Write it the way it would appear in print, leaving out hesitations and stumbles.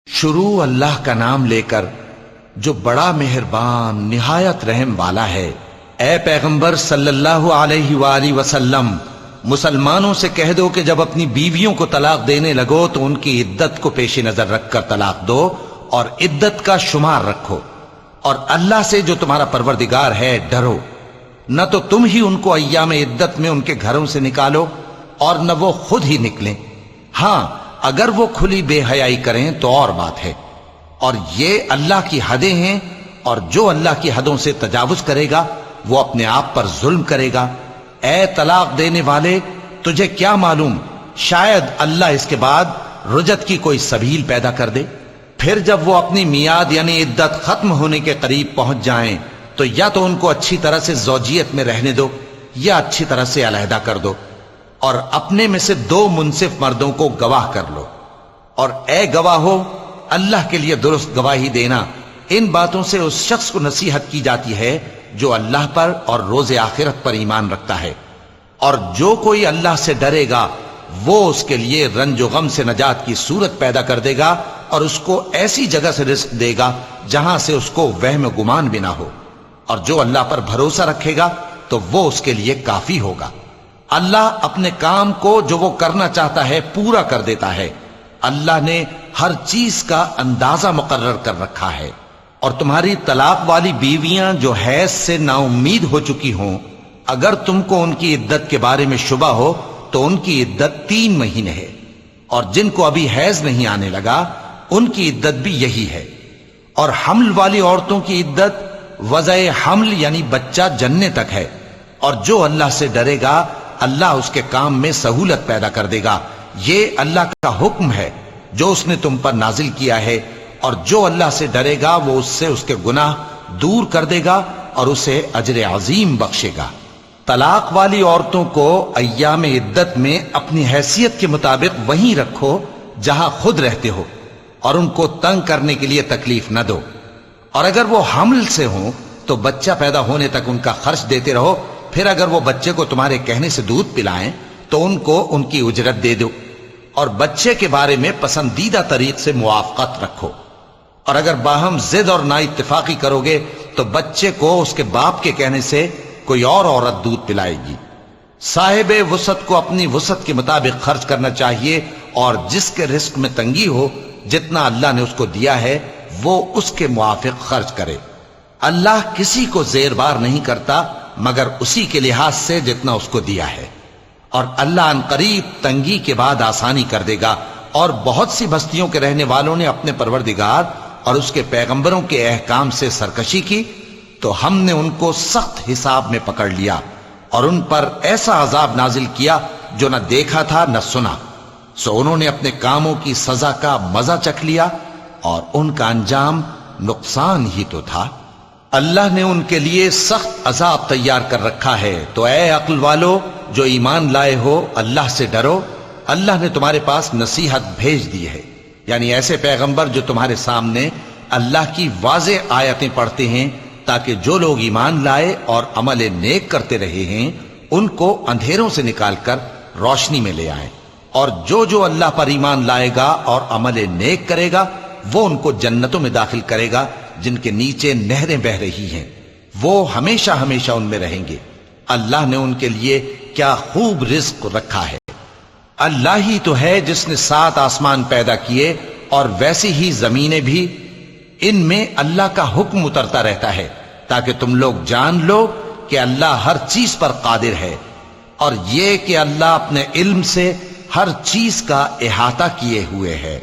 شروع اللہ کا نام لے کر جو بڑا مہربان نہایت رحم والا ہے۔ اے پیغمبر صلی اللہ علیہ وآلہ وسلم، مسلمانوں سے کہہ دو کہ جب اپنی بیویوں کو طلاق دینے لگو تو ان کی عدت کو پیش نظر رکھ کر طلاق دو اور عدت کا شمار رکھو، اور اللہ سے جو تمہارا پروردگار ہے ڈرو۔ نہ تو تم ہی ان کو ایام عدت میں ان کے گھروں سے نکالو اور نہ وہ خود ہی نکلیں، ہاں اگر وہ کھلی بے حیائی کریں تو اور بات ہے، اور یہ اللہ کی حدیں ہیں، اور جو اللہ کی حدوں سے تجاوز کرے گا وہ اپنے آپ پر ظلم کرے گا۔ اے طلاق دینے والے، تجھے کیا معلوم شاید اللہ اس کے بعد رجعت کی کوئی سبیل پیدا کر دے۔ پھر جب وہ اپنی میعاد یعنی عدت ختم ہونے کے قریب پہنچ جائیں تو یا تو ان کو اچھی طرح سے زوجیت میں رہنے دو یا اچھی طرح سے علیحدہ کر دو، اور اپنے میں سے 2 منصف مردوں کو گواہ کر لو، اور اے گواہو اللہ کے لیے درست گواہی دینا۔ ان باتوں سے اس شخص کو نصیحت کی جاتی ہے جو اللہ پر اور روز آخرت پر ایمان رکھتا ہے، اور جو کوئی اللہ سے ڈرے گا وہ اس کے لیے رنج و غم سے نجات کی صورت پیدا کر دے گا، اور اس کو ایسی جگہ سے رزق دے گا جہاں سے اس کو وہم و گمان بھی نہ ہو، اور جو اللہ پر بھروسہ رکھے گا تو وہ اس کے لیے کافی ہوگا۔ اللہ اپنے کام کو جو وہ کرنا چاہتا ہے پورا کر دیتا ہے۔ اللہ نے ہر چیز کا اندازہ مقرر کر رکھا ہے۔ اور تمہاری طلاق والی بیویاں جو حیض سے نا امید ہو چکی ہوں، اگر تم کو ان کی عدت کے بارے میں شبہ ہو تو ان کی عدت 3 مہینے ہے، اور جن کو ابھی حیض نہیں آنے لگا ان کی عدت بھی یہی ہے۔ اور حمل والی عورتوں کی عدت وضع حمل یعنی بچہ جننے تک ہے، اور جو اللہ سے ڈرے گا اللہ اس کے کام میں سہولت پیدا کر دے گا۔ یہ اللہ کا حکم ہے جو اس نے تم پر نازل کیا ہے، اور جو اللہ سے ڈرے گا وہ اس سے اس کے گناہ دور کر دے گا اور اسے اجر عظیم بخشے گا۔ طلاق والی عورتوں کو ایام عدت میں اپنی حیثیت کے مطابق وہیں رکھو جہاں خود رہتے ہو، اور ان کو تنگ کرنے کے لیے تکلیف نہ دو، اور اگر وہ حمل سے ہوں تو بچہ پیدا ہونے تک ان کا خرچ دیتے رہو، پھر اگر وہ بچے کو تمہارے کہنے سے دودھ پلائیں تو ان کو ان کی اجرت دے دو، اور بچے کے بارے میں پسندیدہ طریق سے موافقت رکھو، اور اگر باہم ضد اور نا اتفاقی کرو گے تو بچے کو اس کے باپ کے کہنے سے کوئی اور عورت دودھ پلائے گی۔ صاحب وسعت کو اپنی وسعت کے مطابق خرچ کرنا چاہیے، اور جس کے رزق میں تنگی ہو جتنا اللہ نے اس کو دیا ہے وہ اس کے موافق خرچ کرے۔ اللہ کسی کو زیر بار نہیں کرتا مگر اسی کے لحاظ سے جتنا اس کو دیا ہے، اور اللہ ان قریب تنگی کے بعد آسانی کر دے گا۔ اور بہت سی بستیوں کے رہنے والوں نے اپنے پروردگار اور اس کے پیغمبروں کے احکام سے سرکشی کی تو ہم نے ان کو سخت حساب میں پکڑ لیا، اور ان پر ایسا عذاب نازل کیا جو نہ دیکھا تھا نہ سنا، سو انہوں نے اپنے کاموں کی سزا کا مزہ چکھ لیا، اور ان کا انجام نقصان ہی تو تھا۔ اللہ نے ان کے لیے سخت عذاب تیار کر رکھا ہے، تو اے عقل والو جو ایمان لائے ہو اللہ سے ڈرو۔ اللہ نے تمہارے پاس نصیحت بھیج دی ہے، یعنی ایسے پیغمبر جو تمہارے سامنے اللہ کی واضح آیتیں پڑھتے ہیں تاکہ جو لوگ ایمان لائے اور عمل نیک کرتے رہے ہیں ان کو اندھیروں سے نکال کر روشنی میں لے آئیں، اور جو اللہ پر ایمان لائے گا اور عمل نیک کرے گا وہ ان کو جنتوں میں داخل کرے گا جن کے نیچے نہریں بہ رہی ہیں، وہ ہمیشہ ہمیشہ ان میں رہیں گے۔ اللہ نے ان کے لیے کیا خوب رزق رکھا ہے۔ اللہ ہی تو ہے جس نے 7 آسمان پیدا کیے اور ویسی ہی زمینیں بھی، ان میں اللہ کا حکم اترتا رہتا ہے تاکہ تم لوگ جان لو کہ اللہ ہر چیز پر قادر ہے، اور یہ کہ اللہ اپنے علم سے ہر چیز کا احاطہ کیے ہوئے ہے۔